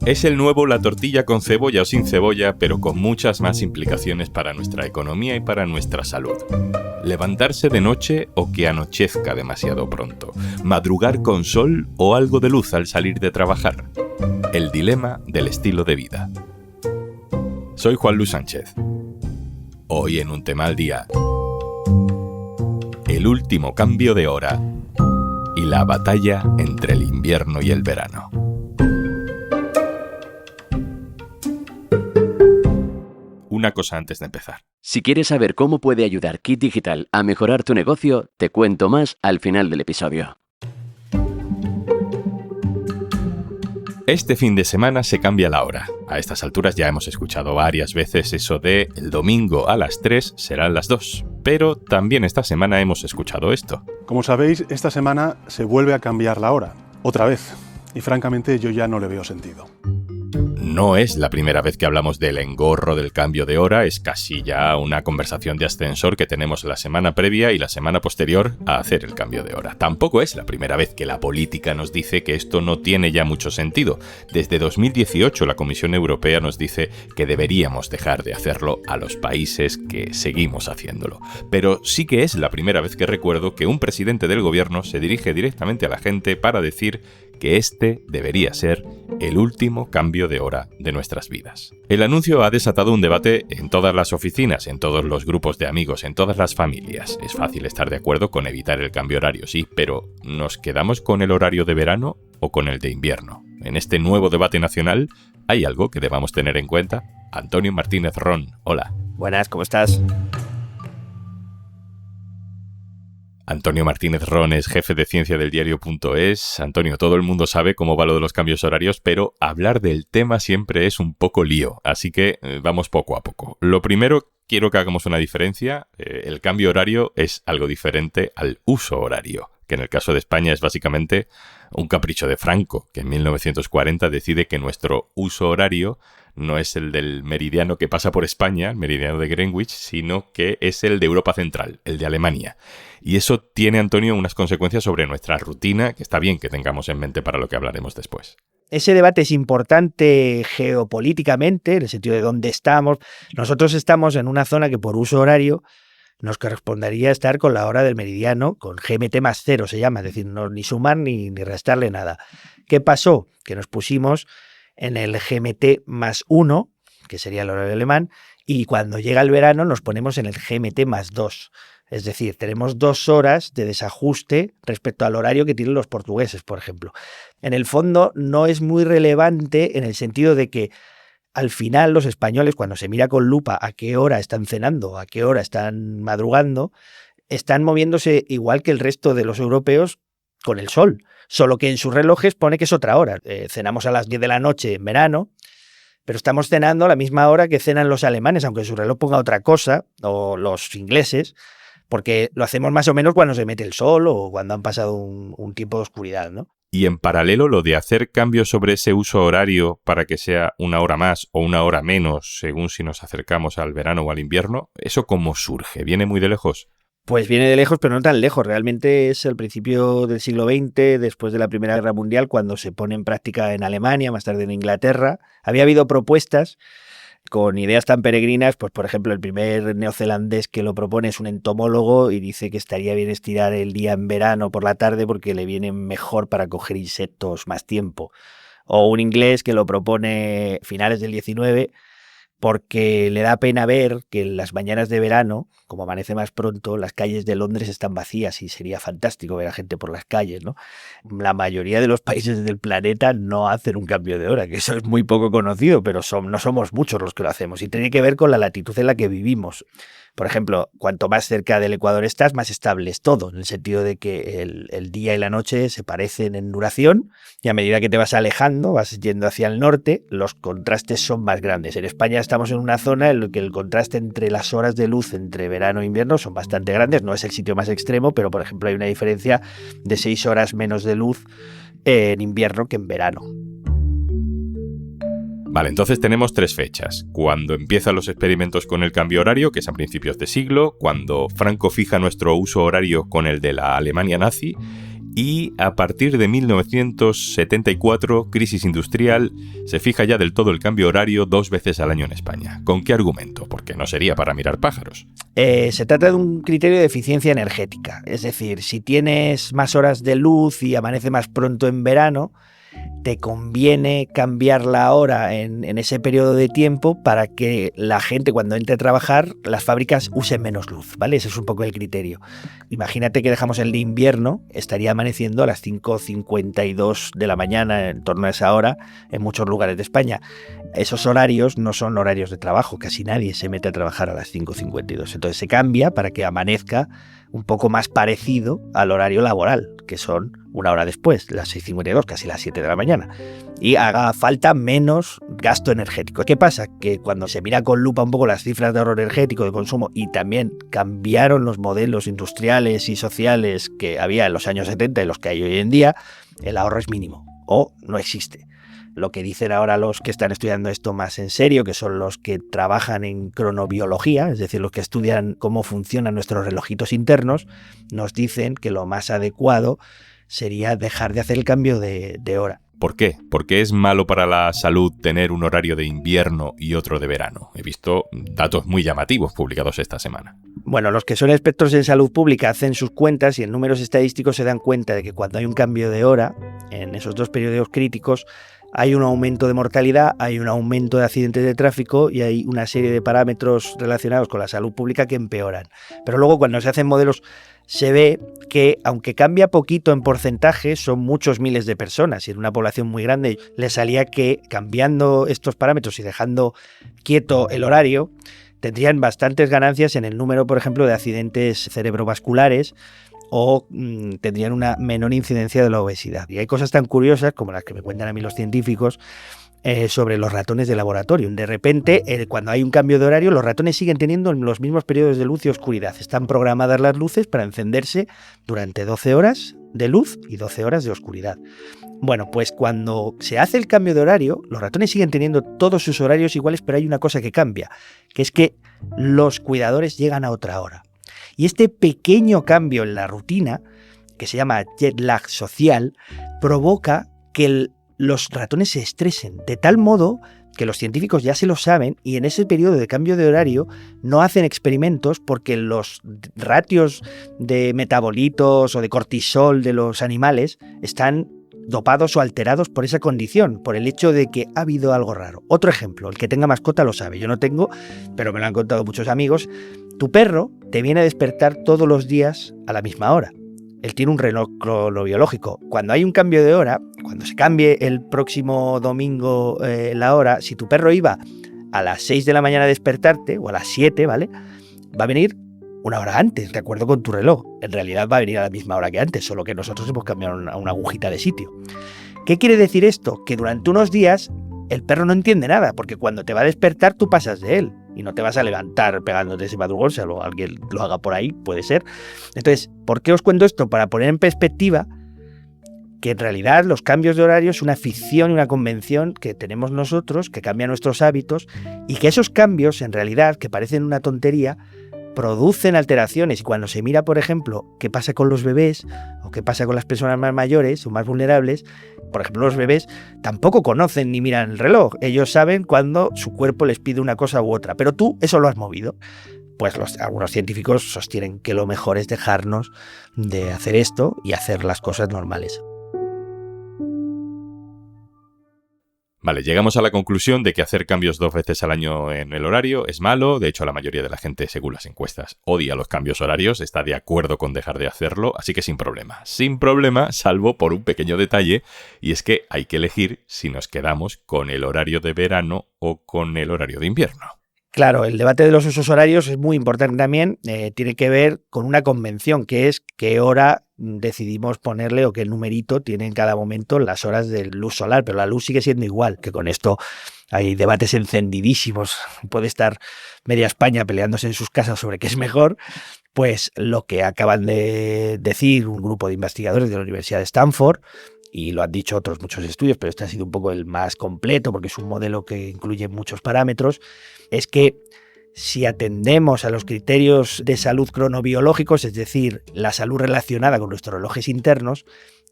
Es el nuevo la tortilla con cebolla o sin cebolla, pero con muchas más implicaciones para nuestra economía y para nuestra salud. Levantarse de noche o que anochezca demasiado pronto. Madrugar con sol o algo de luz al salir de trabajar. El dilema del estilo de vida. Soy Juan Luis Sánchez. Hoy en Un Tema al Día. El último cambio de hora y la batalla entre el invierno y el verano. Una cosa antes de empezar. Si quieres saber cómo puede ayudar Kit Digital a mejorar tu negocio, te cuento más al final del episodio. Este fin de semana se cambia la hora. A estas alturas ya hemos escuchado varias veces eso de el domingo a las 3 serán las 2. Pero también esta semana hemos escuchado esto. Como sabéis, esta semana se vuelve a cambiar la hora. Otra vez. Y francamente yo ya no le veo sentido. No es la primera vez que hablamos del engorro del cambio de hora, es casi ya una conversación de ascensor que tenemos la semana previa y la semana posterior a hacer el cambio de hora. Tampoco es la primera vez que la política nos dice que esto no tiene ya mucho sentido. Desde 2018 la Comisión Europea nos dice que deberíamos dejar de hacerlo a los países que seguimos haciéndolo. Pero sí que es la primera vez que recuerdo que un presidente del gobierno se dirige directamente a la gente para decir que este debería ser el último cambio de hora de nuestras vidas. El anuncio ha desatado un debate en todas las oficinas, en todos los grupos de amigos, en todas las familias. Es fácil estar de acuerdo con evitar el cambio horario, sí, pero ¿nos quedamos con el horario de verano o con el de invierno? En este nuevo debate nacional, ¿hay algo que debamos tener en cuenta? Antonio Martínez Ron, hola. Buenas, ¿cómo estás? Antonio Martínez Ron es jefe de ciencia del diario.es. Antonio, todo el mundo sabe cómo va lo de los cambios horarios, pero hablar del tema siempre es un poco lío, así que vamos poco a poco. Lo primero, quiero que hagamos una diferencia. El cambio horario es algo diferente al uso horario, que en el caso de España es básicamente un capricho de Franco, que en 1940 decide que nuestro uso horario no es el del meridiano que pasa por España, el meridiano de Greenwich, sino que es el de Europa Central, el de Alemania. Y eso tiene, Antonio, unas consecuencias sobre nuestra rutina que está bien que tengamos en mente para lo que hablaremos después. Ese debate es importante geopolíticamente, en el sentido de dónde estamos. Nosotros estamos en una zona que por uso horario nos correspondería estar con la hora del meridiano, con GMT más 0 se llama, es decir, no ni sumar ni restarle nada. ¿Qué pasó? Que nos pusimos en el GMT más 1, que sería el horario alemán, y cuando llega el verano nos ponemos en el GMT más 2. Es decir, tenemos 2 horas de desajuste respecto al horario que tienen los portugueses, por ejemplo. En el fondo no es muy relevante en el sentido de que al final los españoles, cuando se mira con lupa a qué hora están cenando, a qué hora están madrugando, están moviéndose igual que el resto de los europeos con el sol. Solo que en sus relojes pone que es otra hora. Cenamos a las 10 de la noche en verano, pero estamos cenando a la misma hora que cenan los alemanes, aunque su reloj ponga otra cosa, o los ingleses, porque lo hacemos más o menos cuando se mete el sol o cuando han pasado un tiempo de oscuridad, ¿no? Y en paralelo, lo de hacer cambios sobre ese uso horario para que sea una hora más o una hora menos, según si nos acercamos al verano o al invierno, ¿eso cómo surge? ¿Viene muy de lejos? Pues viene de lejos, pero no tan lejos. Realmente es al principio del siglo XX, después de la Primera Guerra Mundial, cuando se pone en práctica en Alemania, más tarde en Inglaterra. Había habido propuestas con ideas tan peregrinas, pues por ejemplo el primer neozelandés que lo propone es un entomólogo y dice que estaría bien estirar el día en verano por la tarde porque le viene mejor para coger insectos más tiempo. O un inglés que lo propone a finales del 19 porque le da pena ver que en las mañanas de verano, como amanece más pronto, las calles de Londres están vacías y sería fantástico ver a gente por las calles, ¿no? La mayoría de los países del planeta no hacen un cambio de hora, que eso es muy poco conocido, pero no somos muchos los que lo hacemos y tiene que ver con la latitud en la que vivimos. Por ejemplo, cuanto más cerca del Ecuador estás, más estable es todo, en el sentido de que el día y la noche se parecen en duración y a medida que te vas alejando, vas yendo hacia el norte, los contrastes son más grandes. En España estamos en una zona en la que el contraste entre las horas de luz entre verano e invierno son bastante grandes. No es el sitio más extremo, pero por ejemplo hay una diferencia de 6 horas menos de luz en invierno que en verano. Vale, entonces tenemos 3 fechas. Cuando empiezan los experimentos con el cambio horario, que es a principios de siglo, cuando Franco fija nuestro uso horario con el de la Alemania nazi, y a partir de 1974, crisis industrial, se fija ya del todo el cambio horario 2 veces al año en España. ¿Con qué argumento? Porque no sería para mirar pájaros. Se trata de un criterio de eficiencia energética. Es decir, si tienes más horas de luz y amanece más pronto en verano, te conviene cambiar la hora en ese periodo de tiempo para que la gente, cuando entre a trabajar, las fábricas usen menos luz, ¿vale? Ese es un poco el criterio. Imagínate que dejamos el de invierno, estaría amaneciendo a las 5:52 de la mañana, en torno a esa hora, en muchos lugares de España. Esos horarios no son horarios de trabajo, casi nadie se mete a trabajar a las 5:52. Entonces se cambia para que amanezca un poco más parecido al horario laboral, que son una hora después, las 6:52, casi las 7 de la mañana, y haga falta menos gasto energético. ¿Qué pasa? Que cuando se mira con lupa un poco las cifras de ahorro energético, de consumo, y también cambiaron los modelos industriales y sociales que había en los años 70 y los que hay hoy en día, el ahorro es mínimo o no existe. Lo que dicen ahora los que están estudiando esto más en serio, que son los que trabajan en cronobiología, es decir, los que estudian cómo funcionan nuestros relojitos internos, nos dicen que lo más adecuado sería dejar de hacer el cambio de hora. ¿Por qué? Porque es malo para la salud tener un horario de invierno y otro de verano. He visto datos muy llamativos publicados esta semana. Bueno, los que son expertos en salud pública hacen sus cuentas y en números estadísticos se dan cuenta de que cuando hay un cambio de hora, en esos dos periodos críticos, hay un aumento de mortalidad, hay un aumento de accidentes de tráfico y hay una serie de parámetros relacionados con la salud pública que empeoran. Pero luego cuando se hacen modelos se ve que, aunque cambia poquito en porcentaje, son muchos miles de personas y en una población muy grande le salía que cambiando estos parámetros y dejando quieto el horario, tendrían bastantes ganancias en el número, por ejemplo, de accidentes cerebrovasculares o tendrían una menor incidencia de la obesidad. Y hay cosas tan curiosas como las que me cuentan a mí los científicos sobre los ratones de laboratorio. De repente, cuando hay un cambio de horario, los ratones siguen teniendo los mismos periodos de luz y oscuridad. Están programadas las luces para encenderse durante 12 horas de luz y 12 horas de oscuridad. Bueno, pues cuando se hace el cambio de horario, los ratones siguen teniendo todos sus horarios iguales, pero hay una cosa que cambia, que es que los cuidadores llegan a otra hora. Y este pequeño cambio en la rutina, que se llama jet lag social, provoca que los ratones se estresen, de tal modo que los científicos ya se lo saben y en ese periodo de cambio de horario no hacen experimentos porque los ratios de metabolitos o de cortisol de los animales están dopados o alterados por esa condición, por el hecho de que ha habido algo raro. Otro ejemplo, el que tenga mascota lo sabe, yo no tengo, pero me lo han contado muchos amigos. Tu perro te viene a despertar todos los días a la misma hora. Él tiene un reloj cronobiológico. Cuando hay un cambio de hora, cuando se cambie el próximo domingo la hora, si tu perro iba a las 6 de la mañana a despertarte, o a las 7, ¿vale? Va a venir una hora antes, de acuerdo con tu reloj. En realidad va a venir a la misma hora que antes, solo que nosotros hemos cambiado una agujita de sitio. ¿Qué quiere decir esto? Que durante unos días el perro no entiende nada, porque cuando te va a despertar tú pasas de él y no te vas a levantar pegándote ese madrugón, si alguien lo haga por ahí, puede ser. Entonces, ¿por qué os cuento esto? Para poner en perspectiva que en realidad los cambios de horario es una ficción y una convención que tenemos nosotros, que cambia nuestros hábitos, y que esos cambios, en realidad, que parecen una tontería, producen alteraciones. Y cuando se mira, por ejemplo, qué pasa con los bebés o qué pasa con las personas más mayores o más vulnerables, por ejemplo, los bebés tampoco conocen ni miran el reloj. Ellos saben cuando su cuerpo les pide una cosa u otra, pero tú eso lo has movido. Pues algunos científicos sostienen que lo mejor es dejarnos de hacer esto y hacer las cosas normales. Vale, llegamos a la conclusión de que hacer cambios 2 veces al año en el horario es malo. De hecho, la mayoría de la gente, según las encuestas, odia los cambios horarios, está de acuerdo con dejar de hacerlo, así que sin problema. Sin problema, salvo por un pequeño detalle, y es que hay que elegir si nos quedamos con el horario de verano o con el horario de invierno. Claro, el debate de los usos horarios es muy importante también, tiene que ver con una convención, que es qué hora decidimos ponerle o qué numerito tiene en cada momento las horas de luz solar, pero la luz sigue siendo igual, que con esto hay debates encendidísimos, puede estar media España peleándose en sus casas sobre qué es mejor. Pues lo que acaban de decir un grupo de investigadores de la Universidad de Stanford, y lo han dicho otros muchos estudios, pero este ha sido un poco el más completo porque es un modelo que incluye muchos parámetros, es que Si atendemos a los criterios de salud cronobiológicos, es decir, la salud relacionada con nuestros relojes internos,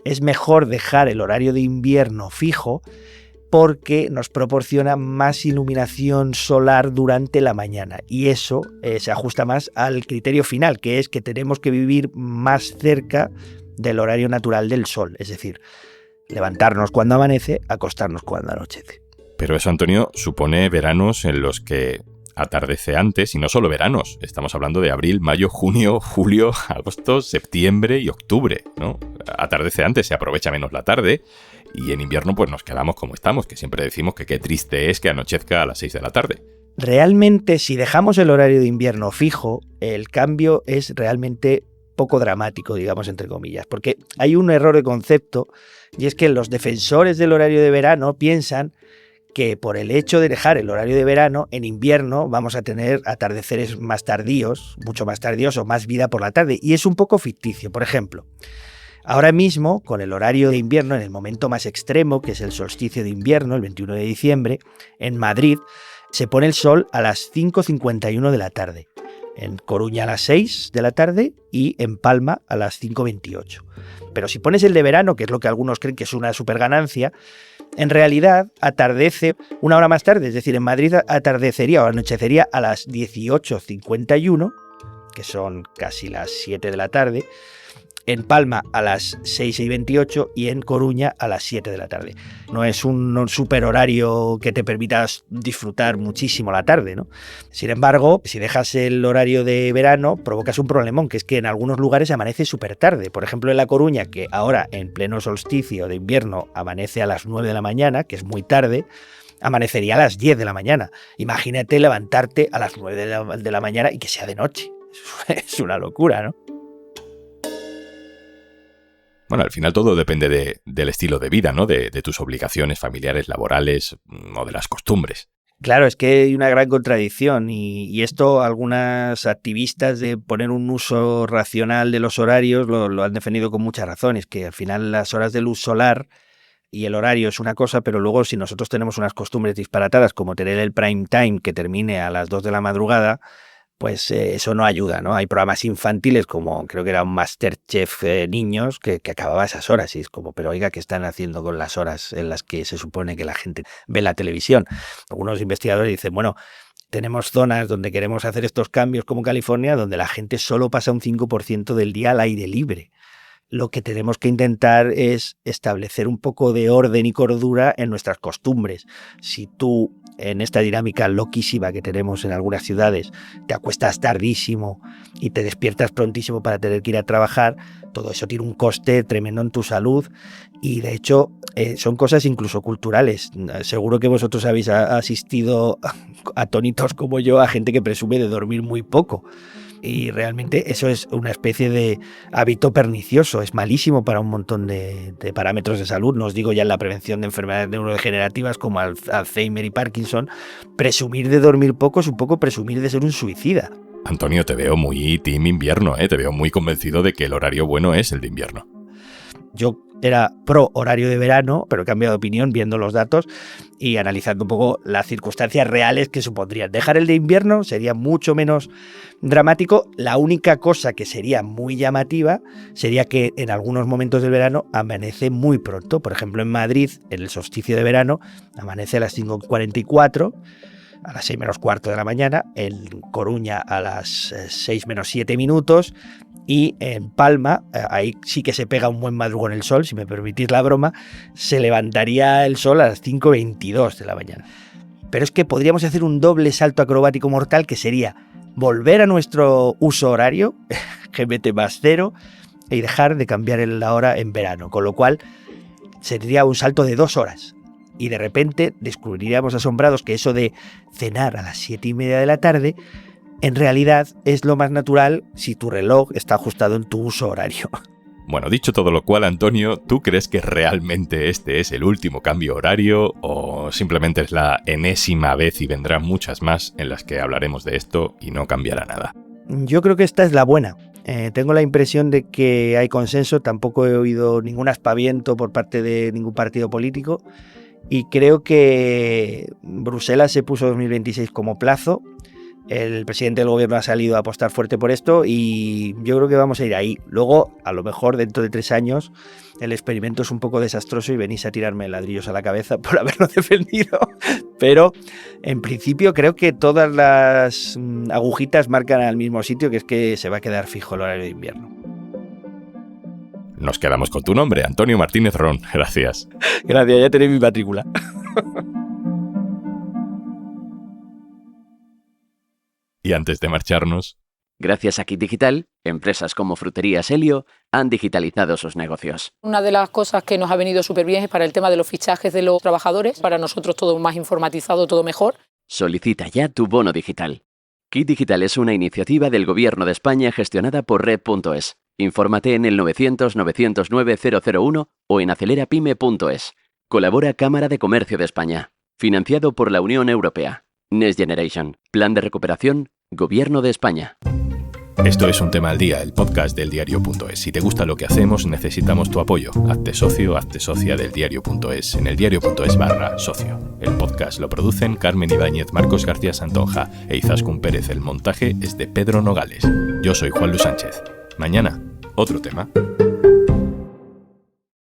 es mejor dejar el horario de invierno fijo porque nos proporciona más iluminación solar durante la mañana y eso se ajusta más al criterio final, que es que tenemos que vivir más cerca del horario natural del sol, es decir, levantarnos cuando amanece, acostarnos cuando anochece. Pero eso, Antonio, supone veranos en los que atardece antes, y no solo veranos, estamos hablando de abril, mayo, junio, julio, agosto, septiembre y octubre, ¿no? Atardece antes, se aprovecha menos la tarde, y en invierno pues nos quedamos como estamos, que siempre decimos que qué triste es que anochezca a las 6 de la tarde. Realmente, si dejamos el horario de invierno fijo, el cambio es realmente poco dramático, digamos, entre comillas, porque hay un error de concepto, y es que los defensores del horario de verano piensan que por el hecho de dejar el horario de verano, en invierno vamos a tener atardeceres más tardíos, mucho más tardíos o más vida por la tarde. Y es un poco ficticio. Por ejemplo, ahora mismo, con el horario de invierno, en el momento más extremo, que es el solsticio de invierno, el 21 de diciembre, en Madrid, se pone el sol a las 5:51 de la tarde. En Coruña a las 6 de la tarde y en Palma a las 5:28. Pero si pones el de verano, que es lo que algunos creen que es una super ganancia, en realidad atardece una hora más tarde, es decir, en Madrid atardecería o anochecería a las 18:51, que son casi las 7 de la tarde, en Palma a las 6:28 y en Coruña a las 7 de la tarde. No es un super horario que te permita disfrutar muchísimo la tarde, ¿no? Sin embargo, si dejas el horario de verano, provocas un problemón, que es que en algunos lugares amanece súper tarde. Por ejemplo, en La Coruña, que ahora en pleno solsticio de invierno amanece a las 9 de la mañana, que es muy tarde, amanecería a las 10 de la mañana. Imagínate levantarte a las 9 de la mañana y que sea de noche. Es una locura, ¿no? Bueno, al final todo depende del estilo de vida, ¿no? De tus obligaciones familiares, laborales o de las costumbres. Claro, es que hay una gran contradicción y esto algunas activistas de poner un uso racional de los horarios lo han defendido con muchas razones, que al final las horas de luz solar y el horario es una cosa, pero luego si nosotros tenemos unas costumbres disparatadas como tener el prime time que termine a las 2 de la madrugada, pues eso no ayuda, ¿no? Hay programas infantiles como creo que era un Masterchef niños que acababa a esas horas y es como, pero oiga, ¿qué están haciendo con las horas en las que se supone que la gente ve la televisión? Algunos investigadores dicen, bueno, tenemos zonas donde queremos hacer estos cambios como California, donde la gente solo pasa un 5% del día al aire libre. Lo que tenemos que intentar es establecer un poco de orden y cordura en nuestras costumbres. Si tú, en esta dinámica loquísima que tenemos en algunas ciudades, te acuestas tardísimo y te despiertas prontísimo para tener que ir a trabajar, todo eso tiene un coste tremendo en tu salud y de hecho son cosas incluso culturales. Seguro que vosotros habéis asistido atónitos como yo a gente que presume de dormir muy poco. Y realmente eso es una especie de hábito pernicioso, es malísimo para un montón de parámetros de salud, no os digo ya en la prevención de enfermedades neurodegenerativas como Alzheimer y Parkinson. Presumir de dormir poco es un poco presumir de ser un suicida. Antonio, te veo muy team invierno, te veo muy convencido de que el horario bueno es el de invierno. Yo era pro horario de verano, pero he cambiado de opinión viendo los datos y analizando un poco las circunstancias reales que supondrían. Dejar el de invierno sería mucho menos dramático. La única cosa que sería muy llamativa sería que en algunos momentos del verano amanece muy pronto. Por ejemplo, en Madrid, en el solsticio de verano, amanece a las 5:44, a las 6 menos cuarto de la mañana, en Coruña a las 6 menos 7 minutos, y en Palma, ahí sí que se pega un buen madrugón el sol, si me permitís la broma, se levantaría el sol a las 5:22 de la mañana. Pero es que podríamos hacer un doble salto acrobático mortal que sería volver a nuestro uso horario, GMT+0, y dejar de cambiar la hora en verano, con lo cual sería un salto de 2 horas. Y de repente descubriríamos asombrados que eso de cenar a las 7:30 de la tarde en realidad es lo más natural si tu reloj está ajustado en tu uso horario. Bueno, dicho todo lo cual, Antonio, ¿tú crees que realmente este es el último cambio horario o simplemente es la enésima vez y vendrán muchas más en las que hablaremos de esto y no cambiará nada? Yo creo que esta es la buena. Tengo la impresión de que hay consenso, tampoco he oído ningún aspaviento por parte de ningún partido político y creo que Bruselas se puso 2026 como plazo. El presidente del gobierno ha salido a apostar fuerte por esto y yo creo que vamos a ir ahí. Luego, a lo mejor dentro de 3 años, el experimento es un poco desastroso y venís a tirarme ladrillos a la cabeza por haberlo defendido. Pero, en principio, creo que todas las agujitas marcan al mismo sitio, que es que se va a quedar fijo el horario de invierno. Nos quedamos con tu nombre, Antonio Martínez Ron. Gracias. Gracias, ya tenéis mi matrícula. Y antes de marcharnos... Gracias a Kit Digital, empresas como Fruterías Helio han digitalizado sus negocios. Una de las cosas que nos ha venido súper bien es para el tema de los fichajes de los trabajadores. Para nosotros todo más informatizado, todo mejor. Solicita ya tu bono digital. Kit Digital es una iniciativa del Gobierno de España gestionada por Red.es. Infórmate en el 900-909-001 o en acelerapyme.es. Colabora Cámara de Comercio de España. Financiado por la Unión Europea. Next Generation. Plan de recuperación. Gobierno de España. Esto es Un Tema al Día, el podcast del diario.es. Si te gusta lo que hacemos, necesitamos tu apoyo. Hazte socio, hazte socia del diario.es en el diario.es/socio. El podcast lo producen Carmen Ibáñez, Marcos García Santonja e Izaskun Pérez. El montaje es de Pedro Nogales. Yo soy Juan Luis Sánchez. Mañana, otro tema.